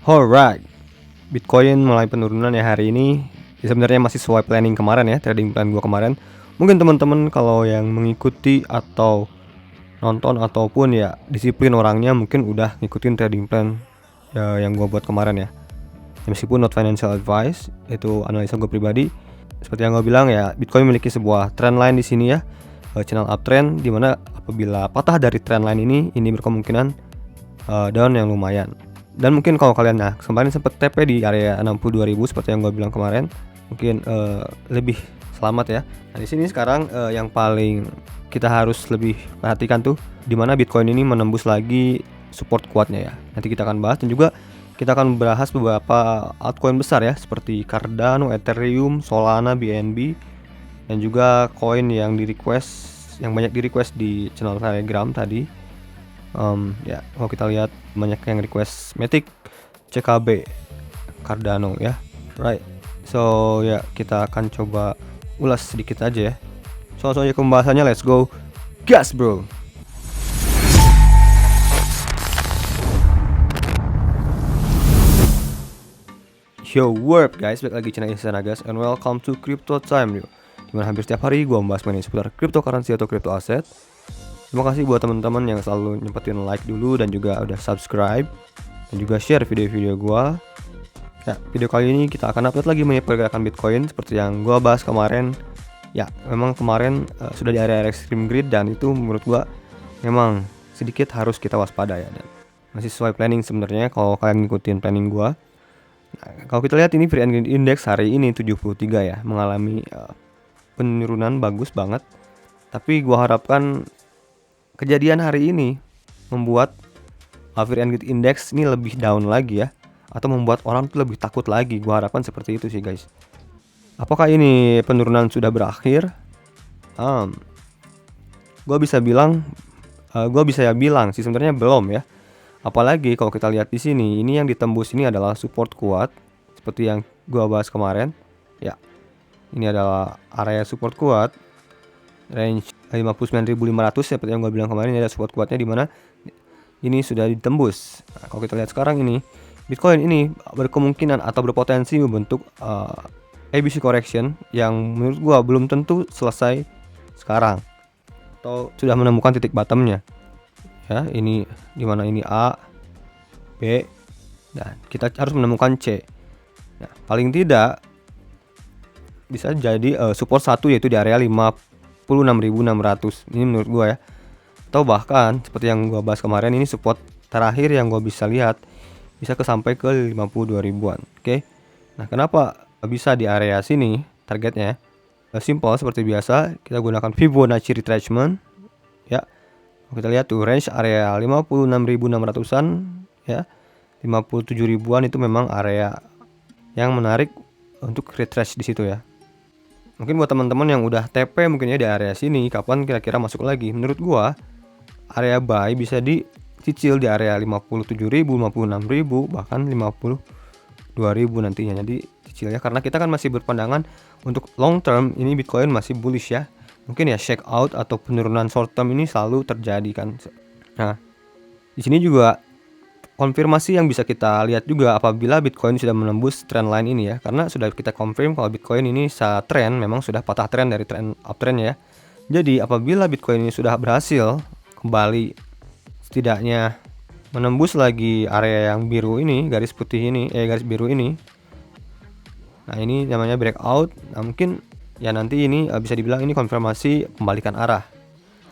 Alright, Bitcoin mulai penurunan ya hari ini. Ya, sebenarnya masih sesuai planning kemarin ya, trading plan gua kemarin. Mungkin teman-teman kalau yang mengikuti atau nonton ataupun ya disiplin orangnya mungkin udah ngikutin trading plan ya, yang gua buat kemarin ya. Meskipun not financial advice, itu analisa gue pribadi. Seperti yang gue bilang ya, Bitcoin memiliki sebuah trend line di sini ya, channel uptrend, dimana apabila patah dari trend line ini berkemungkinan down yang lumayan. Dan mungkin kalau kalian kemarin sempat TP di area 62.000 seperti yang gue bilang kemarin, mungkin lebih selamat ya. Nah di sini sekarang yang paling kita harus lebih perhatikan tuh dimana Bitcoin ini menembus lagi support kuatnya ya. Nanti kita akan bahas, dan juga kita akan bahas beberapa altcoin besar ya, seperti Cardano, Ethereum, Solana, BNB, dan juga koin yang banyak di request di channel Telegram tadi. Ya, kalau kita lihat banyak yang request Matic, CKB, Cardano ya. Right. So ya, kita akan coba ulas sedikit aja ya. Soalnya pembahasannya, let's go. Gas, bro. Yo, what up guys, balik lagi channel Ihsan Agas and welcome to Crypto Time yo. Dimana hampir setiap hari gue membahas mengenai seputar cryptocurrency atau crypto aset. Terima kasih buat teman-teman yang selalu nyempetin like dulu dan juga udah subscribe dan juga share video-video gue. Ya, video kali ini kita akan update lagi mengenai pergerakan Bitcoin seperti yang gue bahas kemarin. Ya, memang kemarin sudah di area extreme greed, dan itu menurut gue memang sedikit harus kita waspada ya, dan masih sesuai planning sebenarnya kalau kalian ngikutin planning gue. Nah, kalau kita lihat ini free and green index hari ini 73 ya, mengalami penurunan bagus banget. Tapi gua harapkan kejadian hari ini membuat free and green index ini lebih down lagi ya, atau membuat orang tuh lebih takut lagi. Gua harapkan seperti itu sih guys. Apakah ini penurunan sudah berakhir? Gua bisa bilang sih sebenarnya belum ya. Apalagi kalau kita lihat di sini, ini yang ditembus ini adalah support kuat seperti yang gua bahas kemarin. Ya. Ini adalah area support kuat range 59.500 seperti yang gua bilang kemarin. Ini ada support kuatnya di mana ini sudah ditembus. Nah, kalau kita lihat sekarang ini, Bitcoin ini berkemungkinan atau berpotensi membentuk ABC correction yang menurut gua belum tentu selesai sekarang atau sudah menemukan titik bottomnya. Ya, ini dimana ini A, B, dan kita harus menemukan C. Nah, paling tidak bisa jadi support 1 yaitu di area 56.600. Ini menurut gua ya. Atau bahkan seperti yang gua bahas kemarin, ini support terakhir yang gua bisa lihat bisa sampai ke 52.000-an. Oke. Nah, kenapa bisa di area sini targetnya? Simple seperti biasa, kita gunakan Fibonacci retracement ya. Kita lihat tuh range area 56.600-an ya. 57.000-an itu memang area yang menarik untuk retrace di situ ya. Mungkin buat teman-teman yang udah TP mungkin ya di area sini, kapan kira-kira masuk lagi? Menurut gua area buy bisa dicicil di area 57.000, 56.000, bahkan 52.000 nantinya. Jadi cicilnya, karena kita kan masih berpandangan untuk long term ini Bitcoin masih bullish ya. Mungkin ya shake out atau penurunan short term ini selalu terjadi kan. Nah, di sini juga konfirmasi yang bisa kita lihat juga apabila Bitcoin sudah menembus trend line ini ya, karena sudah kita confirm kalau Bitcoin ini saat trend memang sudah patah trend dari trend uptrend ya. Jadi apabila Bitcoin ini sudah berhasil kembali setidaknya menembus lagi area yang biru ini, garis putih ini, garis biru ini. Nah, ini namanya breakout. Nah, mungkin ya nanti ini bisa dibilang ini konfirmasi pembalikan arah.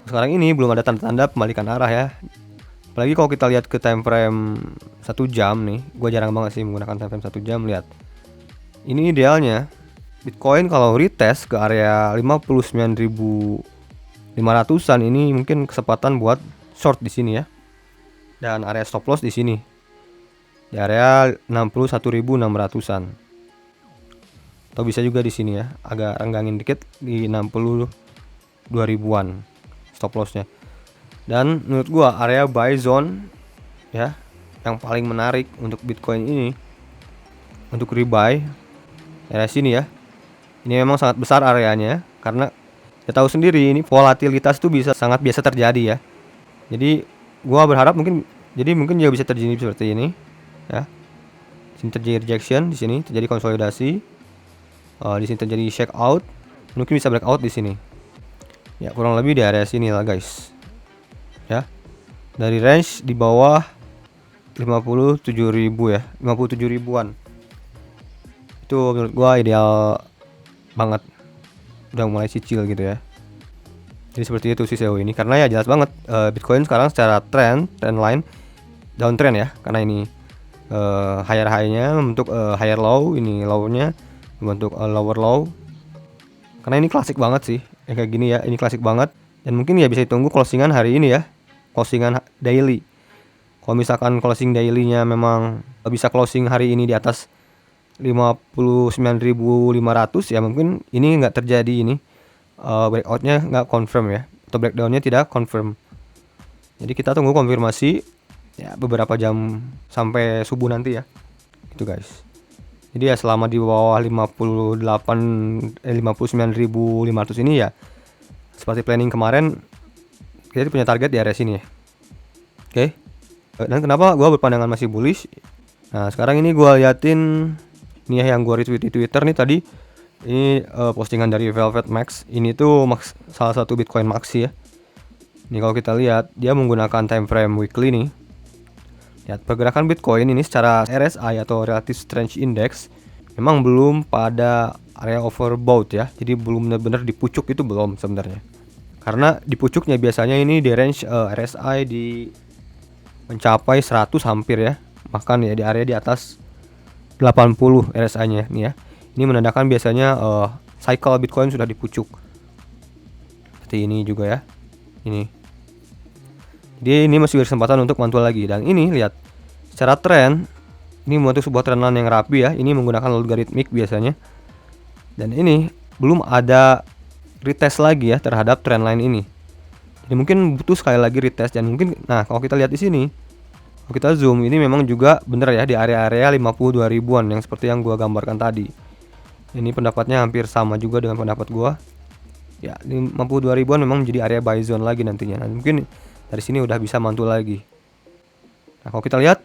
Sekarang ini belum ada tanda-tanda pembalikan arah ya. Apalagi kalau kita lihat ke time frame 1 jam nih, gue jarang banget sih menggunakan time frame 1 jam. Lihat, ini idealnya Bitcoin kalau retest ke area 59.500-an ini mungkin kesempatan buat short di sini ya. Dan area stop loss di sini di area 61.600-an. Atau bisa juga di sini ya, agak renggangin dikit di 62.000-an stop lossnya. Dan menurut gua area buy zone ya yang paling menarik untuk Bitcoin ini untuk rebuy area sini ya. Ini memang sangat besar areanya karena kita tahu sendiri ini volatilitas itu bisa sangat biasa terjadi ya. Jadi gua berharap mungkin juga bisa terjadi seperti ini ya. Sini terjadi rejection, di sini terjadi konsolidasi. Di sini terjadi shake out. Mungkin bisa breakout di sini. Ya, kurang lebih di area sini lah, guys. Ya. Dari range di bawah 57.000 ya, 57 ribuan. Itu menurut gua ideal banget. Udah mulai cicil gitu ya. Jadi seperti itu sih SEO ini, karena ya jelas banget Bitcoin sekarang secara trend line downtrend ya, karena ini higher high-nya membentuk higher low, ini low-nya membentuk lower low. Karena ini klasik banget sih, yang kayak gini ya, ini klasik banget. Dan mungkin ya bisa ditunggu closingan hari ini ya, closingan daily. Kalau misalkan closing daily-nya memang bisa closing hari ini di atas 59.500 ya, mungkin ini nggak terjadi ini breakout-nya nggak confirm ya, atau breakdown-nya tidak confirm. Jadi kita tunggu konfirmasi ya beberapa jam sampai subuh nanti ya. Itu guys. Jadi ya selama di bawah 59.500 ini ya seperti planning kemarin, kita punya target di area sini ya. Oke. Dan kenapa gua berpandangan masih bullish? Nah, sekarang ini gua liatin ini ya yang gua retweet di Twitter nih tadi. Ini postingan dari Velvet Max. Ini tuh salah satu Bitcoin maxi ya. Ini kalau kita lihat dia menggunakan time frame weekly nih. Lihat pergerakan Bitcoin ini secara RSI atau Relative Strength Index memang belum pada area overbought ya. Jadi belum benar-benar di pucuk, itu belum sebenarnya. Karena di pucuknya biasanya ini di range RSI di mencapai 100 hampir ya. Bahkan ya di area di atas 80 RSI-nya nih ya. Ini menandakan biasanya cycle Bitcoin sudah di pucuk. Seperti ini juga ya. Ini. Jadi ini masih berkesempatan untuk mantul lagi. Dan ini lihat secara tren ini membentuk sebuah trend line yang rapi ya. Ini menggunakan logarithmic biasanya. Dan ini belum ada retest lagi ya terhadap trend line ini. Jadi mungkin butuh sekali lagi retest, dan mungkin nah kalau kita lihat di sini, kalau kita zoom, ini memang juga bener ya di area-area 52 ribuan yang seperti yang gua gambarkan tadi. Ini pendapatnya hampir sama juga dengan pendapat gua. Ya, 52 ribuan memang menjadi area buy zone lagi nantinya. Nah, mungkin dari sini udah bisa mantul lagi. Nah, kalau kita lihat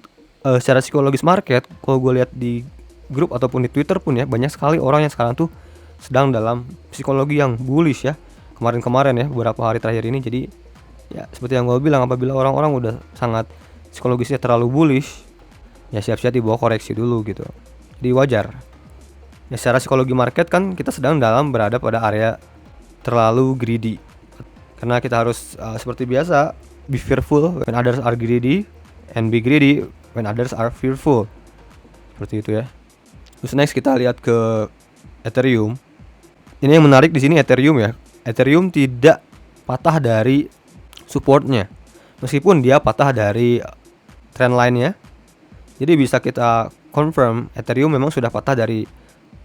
secara psikologis market, kalau gue lihat di grup ataupun di Twitter pun ya, banyak sekali orang yang sekarang tuh sedang dalam psikologi yang bullish ya. Kemarin-kemarin ya, beberapa hari terakhir ini. Jadi ya seperti yang gue bilang, apabila orang-orang udah sangat psikologisnya terlalu bullish, ya siap-siap dibawa koreksi dulu gitu. Jadi wajar. Ya secara psikologi market kan kita sedang berada pada area terlalu greedy. Karena kita harus seperti biasa, be fearful when others are greedy, and be greedy when others are fearful. Seperti itu ya. Terus next kita lihat ke Ethereum. Ini yang menarik di sini Ethereum ya. Ethereum tidak patah dari supportnya, meskipun dia patah dari trend line-nya. Jadi bisa kita confirm Ethereum memang sudah patah dari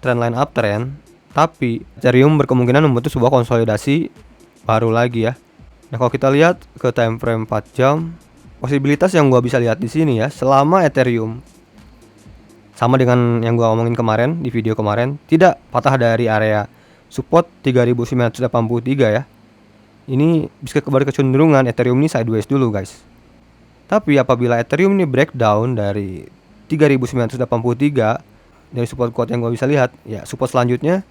trend line uptrend, tapi Ethereum berkemungkinan membentuk sebuah konsolidasi baru lagi ya. Nah, kalau kita lihat ke time frame 4 jam, posibilitas yang gua bisa lihat di sini ya, selama Ethereum sama dengan yang gua omongin kemarin di video kemarin, tidak patah dari area support 3983 ya. Ini bisa kecenderungan Ethereum ini sideways dulu guys. Tapi apabila Ethereum ini breakdown dari 3983 dari support kuat yang gua bisa lihat, ya support selanjutnya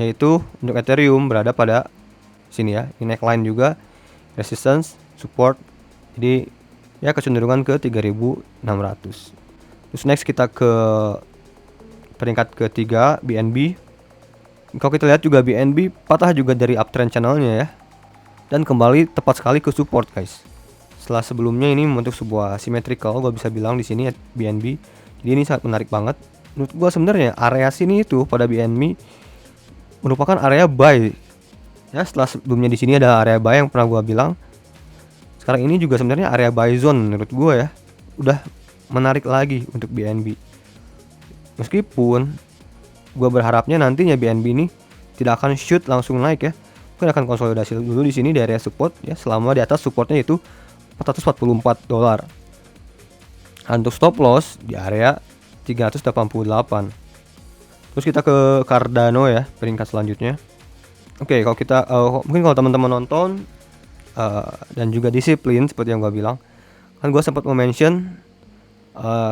yaitu untuk Ethereum berada pada sini ya. Ini neckline juga, resistance, support. Jadi ya kecenderungan ke 3600. Terus next kita ke peringkat ketiga, BNB. Kalau kita lihat juga BNB patah juga dari uptrend channelnya ya, dan kembali tepat sekali ke support guys. Setelah sebelumnya ini membentuk sebuah symmetrical, gue bisa bilang di sini BNB. Jadi ini sangat menarik banget. Menurut gue sebenarnya area sini itu pada BNB merupakan area buy. Ya, setelah sebelumnya di sini ada area buy yang pernah gue bilang. Sekarang ini juga sebenarnya area buy zone menurut gue ya. Udah menarik lagi untuk BNB. Meskipun gue berharapnya nantinya BNB ini tidak akan shoot langsung naik ya. Mungkin akan konsolidasi dulu di sini di area support ya, selama di atas supportnya itu $444. Untuk stop loss di area 388. Terus kita ke Cardano ya, peringkat selanjutnya. Oke, kalau kita mungkin kalau teman-teman nonton dan juga disiplin seperti yang gue bilang, kan gue sempat mention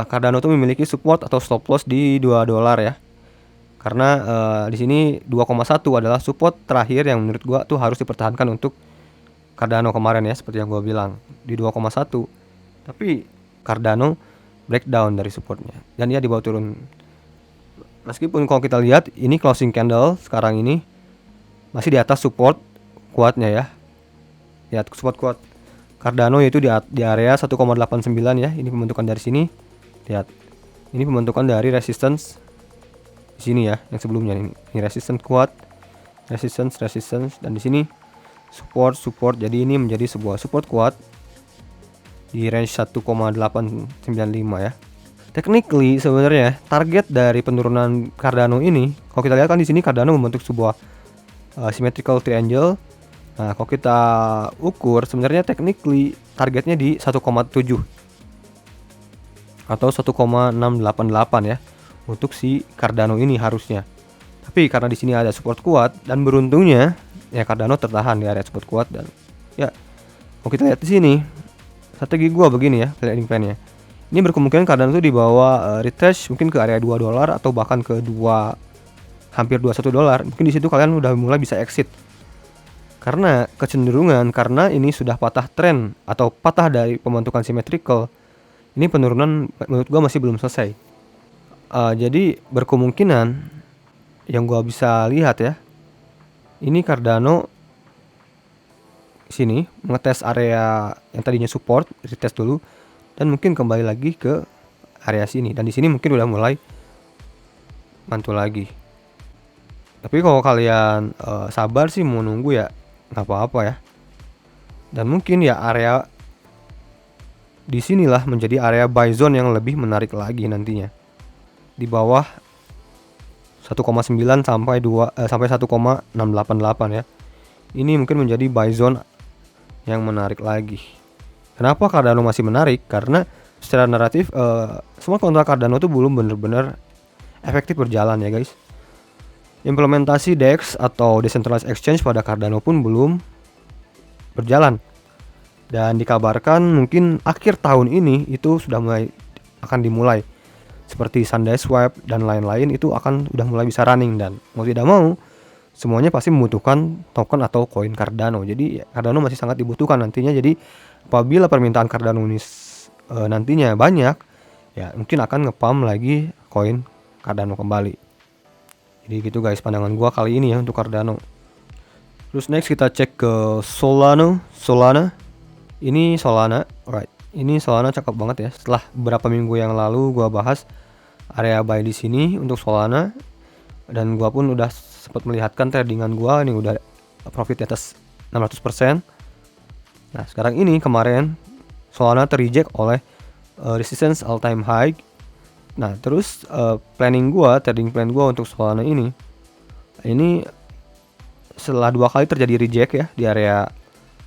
Cardano tuh memiliki support atau stop loss di $2 ya. Karena di sini 2,1 adalah support terakhir yang menurut gua tuh harus dipertahankan untuk Cardano kemarin ya, seperti yang gua bilang di 2,1. Tapi Cardano breakdown dari supportnya dan dia dibawa turun. Meskipun kalau kita lihat ini closing candle sekarang ini masih di atas support kuatnya ya. Lihat support kuat Cardano yaitu di area 1,89 ya. Ini pembentukan dari sini. Lihat. Ini pembentukan dari resistance di sini ya, yang sebelumnya ini. Ini resistance kuat, resistance dan di sini support. Jadi ini menjadi sebuah support kuat di range 1,895 ya. Technically sebenarnya target dari penurunan Cardano ini, kalau kita lihat kan di sini Cardano membentuk sebuah symmetrical triangle. Nah, kalau kita ukur sebenarnya technically targetnya di 1,7 atau 1,688 ya untuk si Cardano ini harusnya. Tapi karena di sini ada support kuat dan beruntungnya ya Cardano tertahan di area support kuat dan ya kalau kita lihat di sini strategi gua begini ya, trading plan-nya. Ini berkemungkinan Cardano itu di bawah retest mungkin ke area $2 atau bahkan ke hampir $21. Mungkin di situ kalian udah mulai bisa exit. Karena kecenderungan karena ini sudah patah tren atau patah dari pembentukan symmetrical. Ini penurunan menurut gua masih belum selesai. Jadi berkemungkinan yang gua bisa lihat ya, ini Cardano sini mengetes area yang tadinya support, retest dulu dan mungkin kembali lagi ke area sini dan di sini mungkin udah mulai mantul lagi. Tapi kalau kalian sabar sih mau nunggu ya nggak apa-apa ya. Dan mungkin ya area disinilah menjadi area buy zone yang lebih menarik lagi nantinya. Di bawah 1,9 sampai 1,688 ya. Ini mungkin menjadi buy zone yang menarik lagi. Kenapa Cardano masih menarik? Karena secara naratif semua kontrak Cardano itu belum benar-benar efektif berjalan ya guys. Implementasi DEX atau Decentralized Exchange pada Cardano pun belum berjalan. Dan dikabarkan mungkin akhir tahun ini itu sudah akan dimulai. Seperti SundaeSwap dan lain-lain itu akan udah mulai bisa running dan mau tidak mau semuanya pasti membutuhkan token atau koin Cardano. Jadi Cardano masih sangat dibutuhkan nantinya. Jadi apabila permintaan Cardano ini nantinya banyak, ya mungkin akan ngepump lagi koin Cardano kembali. Jadi gitu guys pandangan gua kali ini ya untuk Cardano. Terus next kita cek ke Solana. Ini Solana, alright. Ini Solana cakep banget ya. Setelah beberapa minggu yang lalu gua bahas area buy di sini untuk Solana dan gua pun udah sempat melihatkan tradingan gua ini udah profit di atas 600%. Nah, sekarang ini kemarin Solana terreject oleh resistance all time high. Nah, terus trading plan gua untuk Solana ini setelah 2 kali terjadi reject ya di area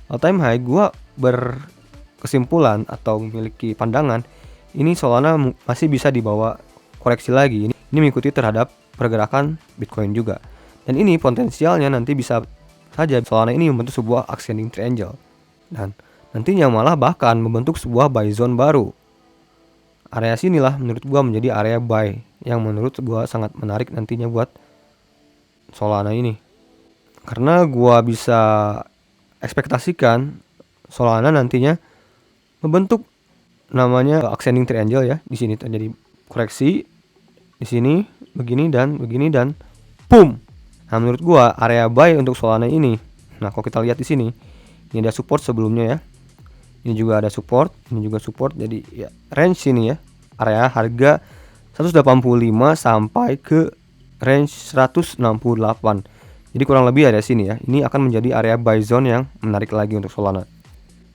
all time high, gua berkesimpulan atau memiliki pandangan ini Solana masih bisa dibawa koreksi lagi. Ini mengikuti terhadap pergerakan Bitcoin juga. Dan ini potensialnya nanti bisa saja Solana ini membentuk sebuah ascending triangle. Dan nantinya malah bahkan membentuk sebuah buy zone baru. Area sinilah menurut gua menjadi area buy yang menurut gua sangat menarik nantinya buat Solana ini. Karena gua bisa ekspektasikan Solana nantinya membentuk namanya ascending triangle ya. Di sini terjadi koreksi, di sini begini dan boom. Nah, menurut gua area buy untuk Solana ini. Nah, kalau kita lihat di sini, ini ada support sebelumnya ya. Ini juga ada support, ini juga support. Jadi ya range sini ya. Area harga 185 sampai ke range 168. Jadi kurang lebih ada sini ya. Ini akan menjadi area buy zone yang menarik lagi untuk Solana.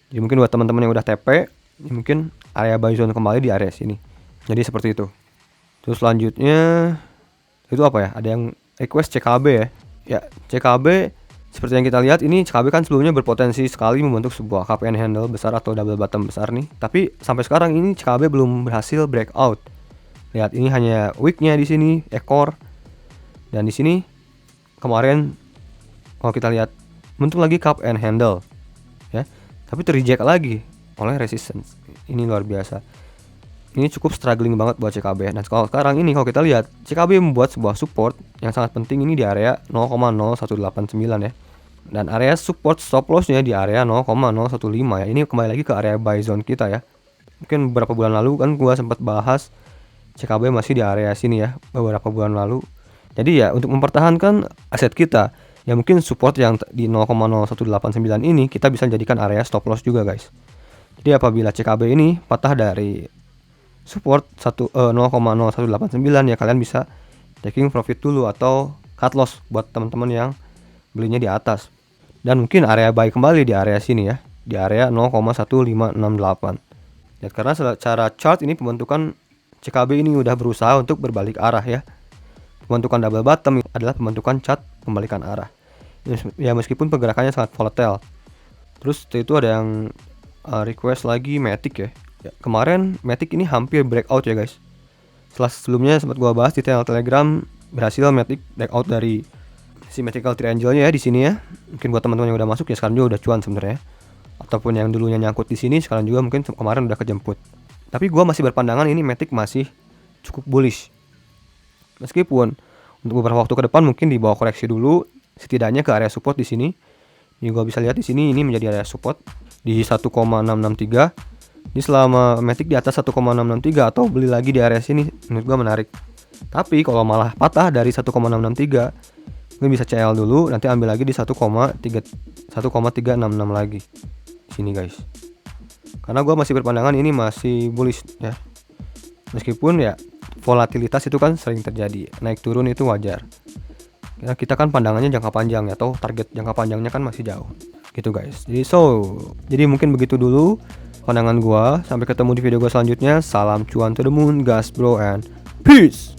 Jadi mungkin buat teman-teman yang udah TP, ini mungkin area buy zone kembali di area sini. Jadi seperti itu. Terus selanjutnya itu apa ya? Ada yang request CKB ya. Ya, CKB seperti yang kita lihat ini CKB kan sebelumnya berpotensi sekali membentuk sebuah cup and handle besar atau double bottom besar nih. Tapi sampai sekarang ini CKB belum berhasil breakout. Lihat ini hanya wicknya di sini ekor. Dan di sini kemarin kalau kita lihat bentuk lagi cup and handle ya. Tapi terreject lagi oleh resistance. Ini luar biasa. ini cukup struggling banget buat CKB. Nah kalau sekarang ini kalau kita lihat CKB membuat sebuah support yang sangat penting ini di area 0,0189 ya. Dan area support stop lossnya di area 0,015 ya. Ini kembali lagi ke area buy zone kita ya. Mungkin beberapa bulan lalu kan gua sempat bahas CKB masih di area sini ya beberapa bulan lalu. Jadi ya untuk mempertahankan aset kita ya mungkin support yang di 0,0189 ini kita bisa jadikan area stop loss juga guys. Jadi apabila CKB ini patah dari support 0,0189 ya kalian bisa taking profit dulu atau cut loss buat teman-teman yang belinya di atas. Dan mungkin area buy kembali di area sini ya, di area 0,1568. Ya karena secara chart ini pembentukan CKB ini udah berusaha untuk berbalik arah ya. Pembentukan double bottom adalah pembentukan chart pembalikan arah. Ya meskipun pergerakannya sangat volatile. Terus itu ada yang request lagi Matic ya. Ya, kemarin Matic ini hampir breakout ya guys. Setelah sebelumnya sempat gua bahas di channel Telegram berhasil Matic breakout dari symmetrical triangle-nya ya di sini ya. Mungkin buat teman-teman yang udah masuk ya sekarang juga udah cuan sebenarnya. Ataupun yang dulunya nyangkut di sini sekarang juga mungkin kemarin udah kejemput. Tapi gua masih berpandangan ini Matic masih cukup bullish. Meskipun untuk beberapa waktu ke depan mungkin di bawah koreksi dulu setidaknya ke area support di sini. Ini gua bisa lihat di sini ini menjadi area support di 1,663. Ini selama Matic di atas 1,663 atau beli lagi di area sini menurut gua menarik. Tapi kalau malah patah dari 1,663 gue bisa CL dulu, nanti ambil lagi di 1,366 lagi di sini guys. Karena gue masih berpandangan ini masih bullish ya. Meskipun ya volatilitas itu kan sering terjadi, naik turun itu wajar. Ya, kita kan pandangannya jangka panjang ya, atau target jangka panjangnya kan masih jauh. Gitu guys. Jadi mungkin begitu dulu pandangan gue. Sampai ketemu di video gue selanjutnya. Salam cuan to the moon, gas bro, and peace.